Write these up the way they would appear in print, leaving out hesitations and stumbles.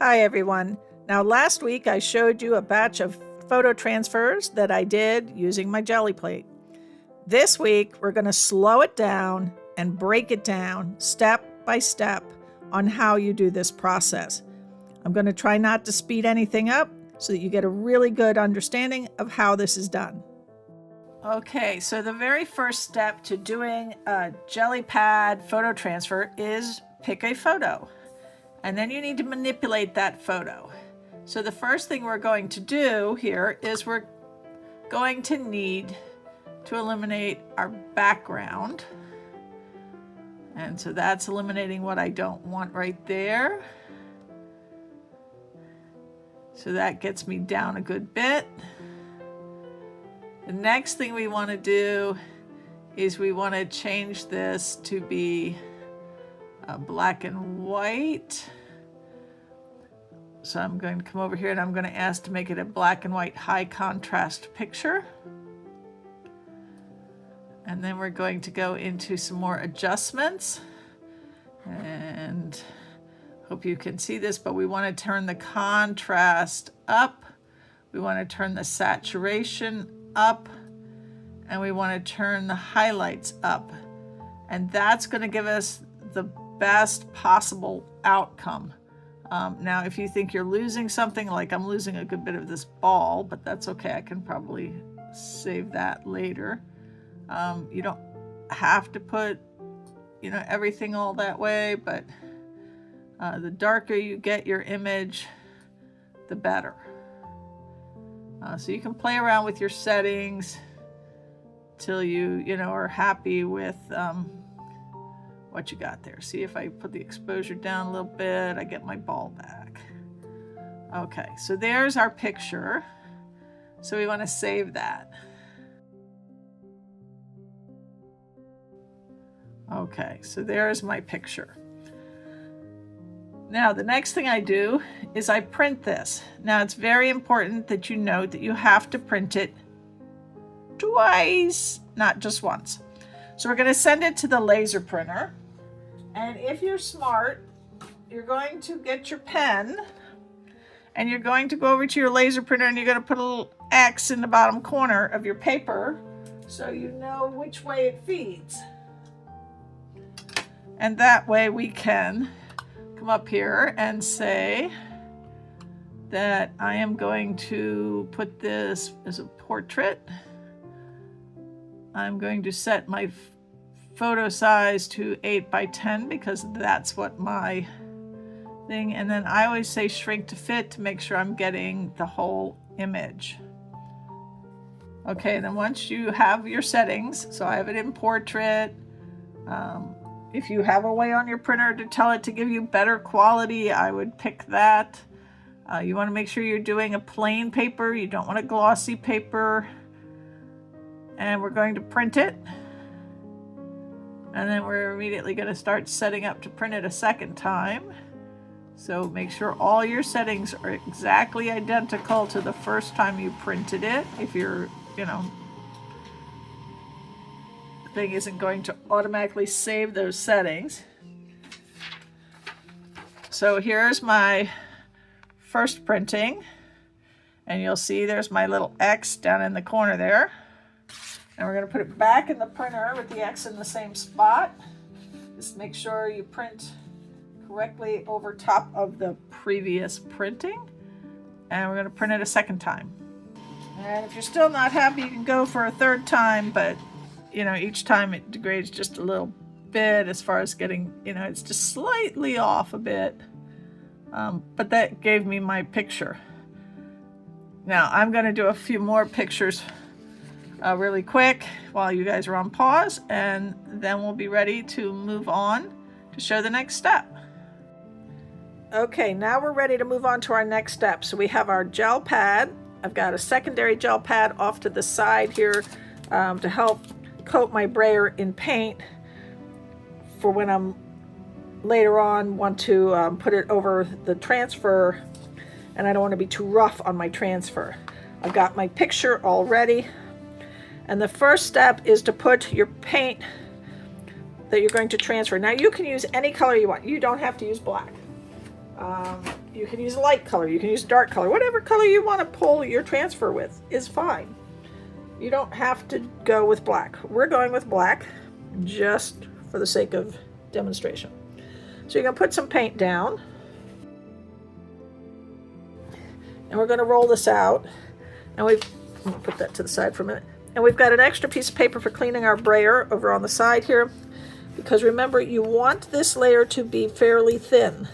Hi everyone. Now last week I showed you a batch of photo transfers that I did using my Gelli plate. This week we're going to slow it down and break it down step by step on how you do this process. I'm going to try not to speed anything up so that you get a really good understanding of how this is done. Okay, so the very first step to doing a Gelli pad photo transfer is pick a photo. And then you need to manipulate that photo. So the first thing we're going to do here is we're going to need to eliminate our background. And so that's eliminating what I don't want right there. So that gets me down a good bit. The next thing we want to do is we want to change this to be black and white. So I'm going to come over here and I'm going to ask to make it a black and white high contrast picture. And then we're going to go into some more adjustments. And hope you can see this, but we want to turn the contrast up. We want to turn the saturation up. And we want to turn the highlights up. And that's going to give us the best possible outcome. Now, if you think you're losing something, like I'm losing a good bit of this ball, but that's okay. I can probably save that later. You don't have to put, everything all that way, but the darker you get your image, the better. So you can play around with your settings till you, are happy with what you got there. See, if I put the exposure down a little bit, I get my ball back. Okay, so there's our picture. So we want to save that. Okay, so there's my picture. Now, the next thing I do is I print this. Now, it's very important that you note that you have to print it twice, not just once. So we're going to send it to the laser printer. And if you're smart, you're going to get your pen and you're going to go over to your laser printer and you're going to put a little X in the bottom corner of your paper so you know which way it feeds. And that way we can come up here and say that I am going to put this as a portrait. I'm going to set my photo size to 8x10 because that's what my thing, and then I always say shrink to fit to make sure I'm getting the whole image. Okay, then once you have your settings, so I have it in portrait. If you have a way on your printer to tell it to give you better quality, I would pick that. You want to make sure you're doing a plain paper. You don't want a glossy paper. And we're going to print it. And then we're immediately going to start setting up to print it a second time. So make sure all your settings are exactly identical to the first time you printed it. If your, the thing isn't going to automatically save those settings. So here's my first printing. And you'll see there's my little X down in the corner there. And we're going to put it back in the printer with the X in the same spot. Just make sure you print correctly over top of the previous printing. And we're going to print it a second time. And if you're still not happy, you can go for a third time, but each time it degrades just a little bit as far as getting, it's just slightly off a bit. But that gave me my picture. Now I'm going to do a few more pictures really quick while you guys are on pause, and then we'll be ready to move on to show the next step. Okay, now we're ready to move on to our next step. So we have our gel pad. I've got a secondary gel pad off to the side here to help coat my brayer in paint for when I'm later on want to put it over the transfer, and I don't want to be too rough on my transfer. I've got my picture all ready. And the first step is to put your paint that you're going to transfer. Now you can use any color you want. You don't have to use black. You can use light color, you can use dark color, whatever color you want to pull your transfer with is fine. You don't have to go with black. We're going with black just for the sake of demonstration. So you're going to put some paint down. And we're going to roll this out. And I'm going to put that to the side for a minute. And we've got an extra piece of paper for cleaning our brayer over on the side here. Because remember, you want this layer to be fairly thin.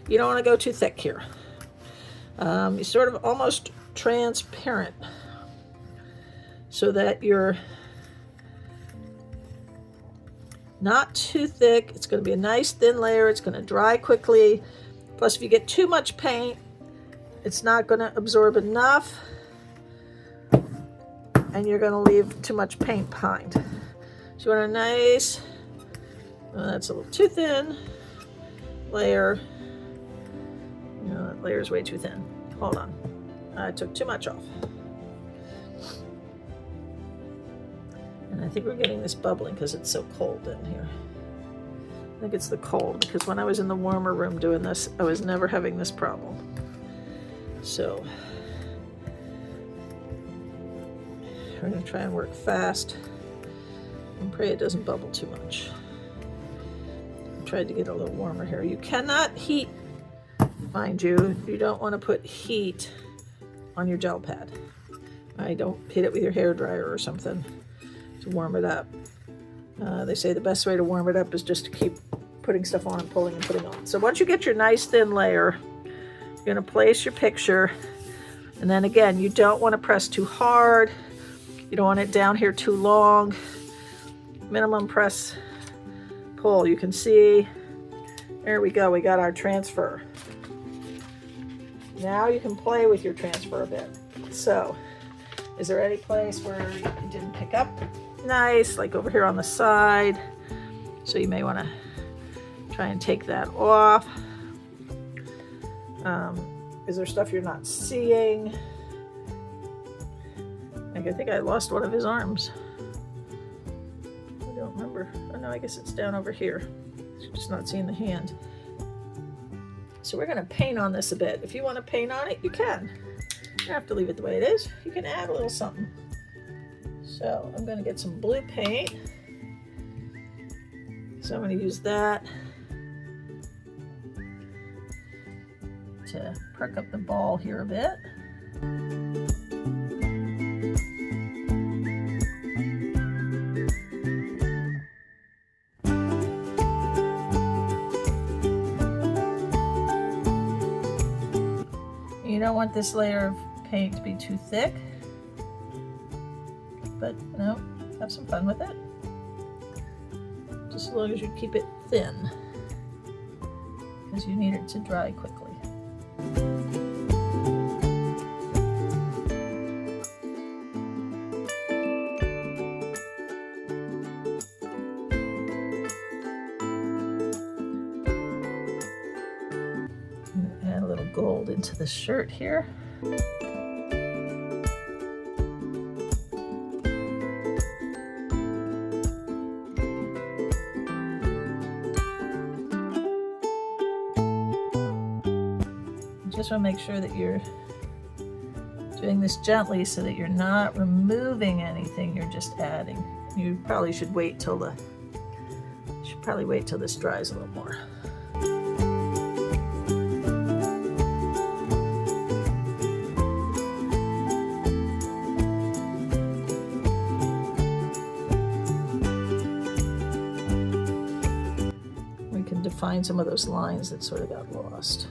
You don't want to go too thick here. You're sort of almost transparent so that you're not too thick. It's going to be a nice thin layer. It's going to dry quickly. Plus, if you get too much paint, it's not going to absorb enough, and you're going to leave too much paint behind. So you want a nice, well, that's a little too thin layer. No, that layer's way too thin. Hold on. I took too much off. And I think we're getting this bubbling because it's so cold in here. I think it's the cold, because when I was in the warmer room doing this, I was never having this problem. So we're going to try and work fast and pray it doesn't bubble too much. I tried to get a little warmer here. You cannot heat, mind you, you don't want to put heat on your gel pad. Don't hit it with your hair dryer or something to warm it up. They say the best way to warm it up is just to keep putting stuff on and pulling and putting on. So once you get your nice thin layer, you're going to place your picture, and then again, you don't want to press too hard. You don't want it down here too long. Minimum press, pull. You can see, there we go, we got our transfer. Now you can play with your transfer a bit. So, is there any place where you didn't pick up nice, like over here on the side? So you may want to try and take that off. Is there stuff you're not seeing? Like, I think I lost one of his arms. I don't remember. Oh no, I guess it's down over here. You're just not seeing the hand. So we're going to paint on this a bit. If you want to paint on it, you can. You don't have to leave it the way it is. You can add a little something. So I'm going to get some blue paint. So I'm going to use that to perk up the ball here a bit. You don't want this layer of paint to be too thick, but no, have some fun with it. Just as long as you keep it thin, because you need it to dry quickly. Add a little gold into the shirt here. Just want to make sure that you're doing this gently so that you're not removing anything, you're just adding. You probably should wait till this dries a little more. We can define some of those lines that sort of got lost.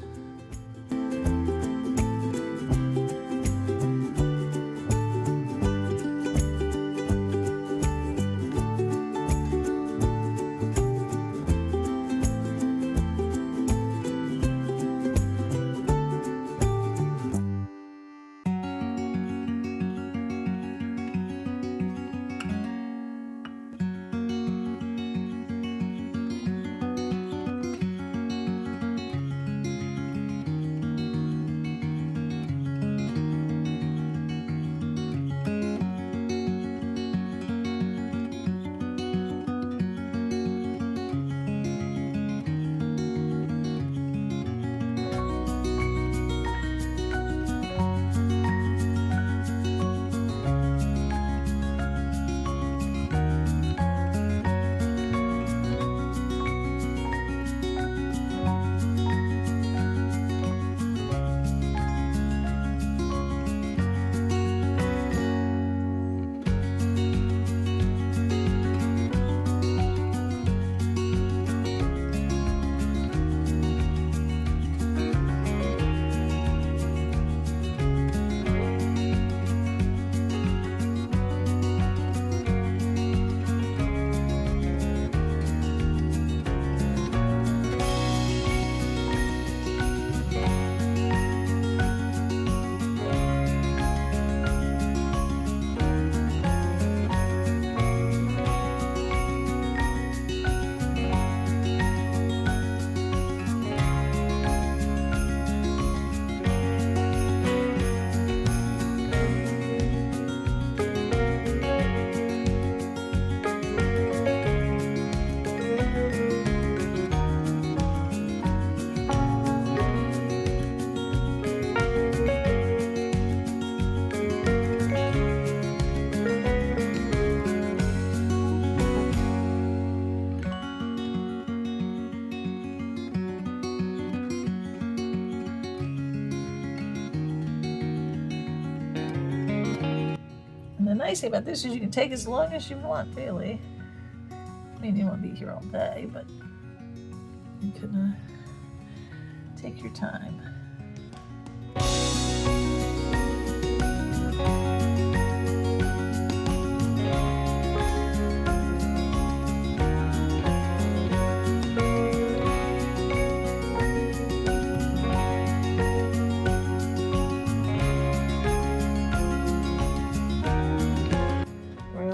the nice thing about this is you can take as long as you want, really. I mean, you won't be here all day, but you can take your time.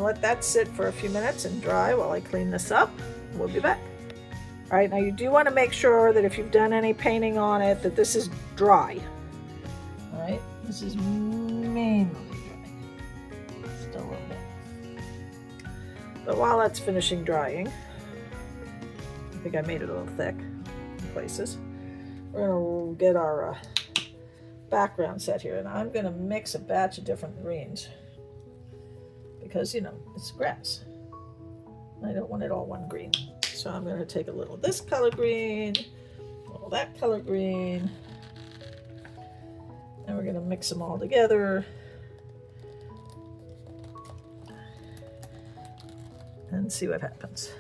Let that sit for a few minutes and dry while I clean this up. We'll be back. All right, now you do want to make sure that if you've done any painting on it, that this is dry. All right, this is mainly dry. Still a little bit. But while that's finishing drying, I think I made it a little thick in places. We're going to get our background set here, and I'm going to mix a batch of different greens. Because, you know, it's grass. I don't want it all one green. So I'm going to take a little of this color green, a little of that color green, and we're going to mix them all together and see what happens.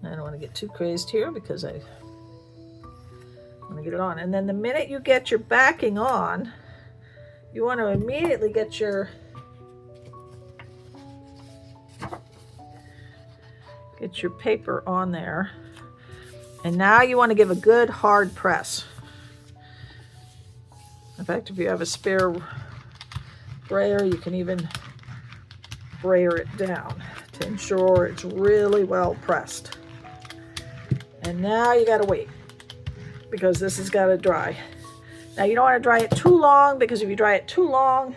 I don't want to get too crazed here because I want to get it on. And then the minute you get your backing on, you want to immediately get your paper on there. And now you want to give a good hard press. In fact, if you have a spare brayer, you can even brayer it down to ensure it's really well pressed. And now you got to wait because this has got to dry. Now you don't want to dry it too long because if you dry it too long,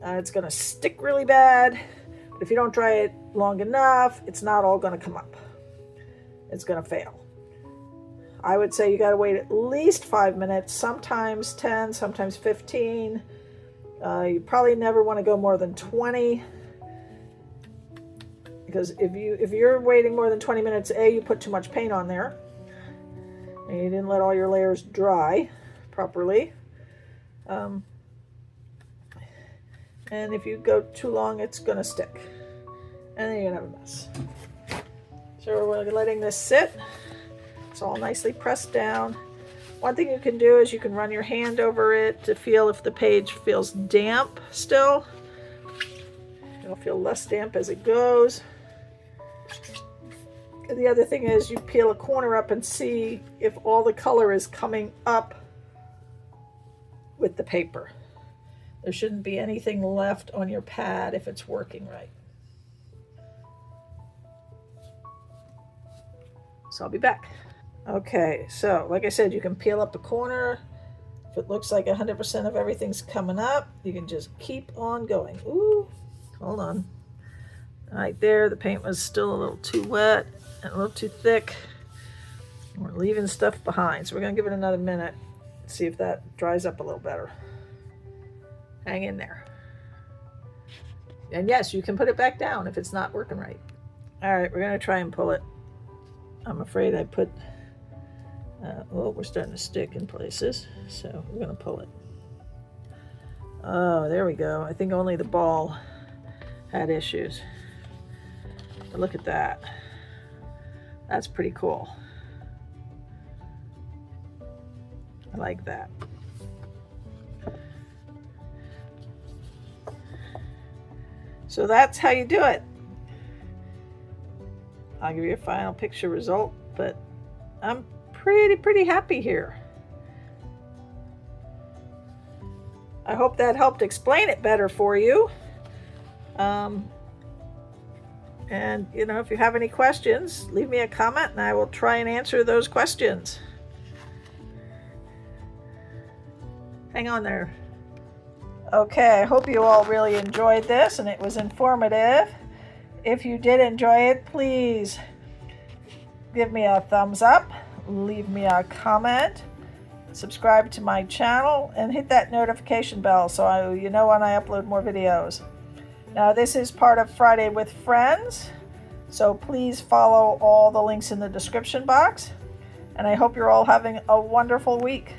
it's going to stick really bad. But if you don't dry it long enough, it's not all going to come up. It's going to fail. I would say you got to wait at least 5 minutes, sometimes 10, sometimes 15. You probably never want to go more than 20. Because if you're waiting more than 20 minutes, you put too much paint on there. And you didn't let all your layers dry properly. And if you go too long, it's going to stick. And then you're going to have a mess. So we're letting this sit. It's all nicely pressed down. One thing you can do is you can run your hand over it to feel if the page feels damp still. It'll feel less damp as it goes. The other thing is you peel a corner up and see if all the color is coming up with the paper. There shouldn't be anything left on your pad if it's working right. So I'll be back. Okay, so like I said, you can peel up a corner. If it looks like 100% of everything's coming up, you can just keep on going. Ooh, hold on. Right there, the paint was still a little too wet and a little too thick. We're leaving stuff behind, so we're going to give it another minute. See if that dries up a little better. Hang in there. And yes, you can put it back down if it's not working right. All right, we're going to try and pull it. I'm afraid I put, well, we're starting to stick in places, so we're going to pull it. Oh, there we go. I think only the ball had issues. But look at that. That's pretty cool. I like that. So that's how you do it. I'll give you a final picture result, but I'm pretty happy here. I hope that helped explain it better for you. And, you know, if you have any questions, leave me a comment and I will try and answer those questions. Hang on there. Okay, I hope you all really enjoyed this and it was informative. If you did enjoy it, please give me a thumbs up, leave me a comment, subscribe to my channel, and hit that notification bell so you know when I upload more videos. Now, this is part of Friday with Friends, so please follow all the links in the description box, and I hope you're all having a wonderful week.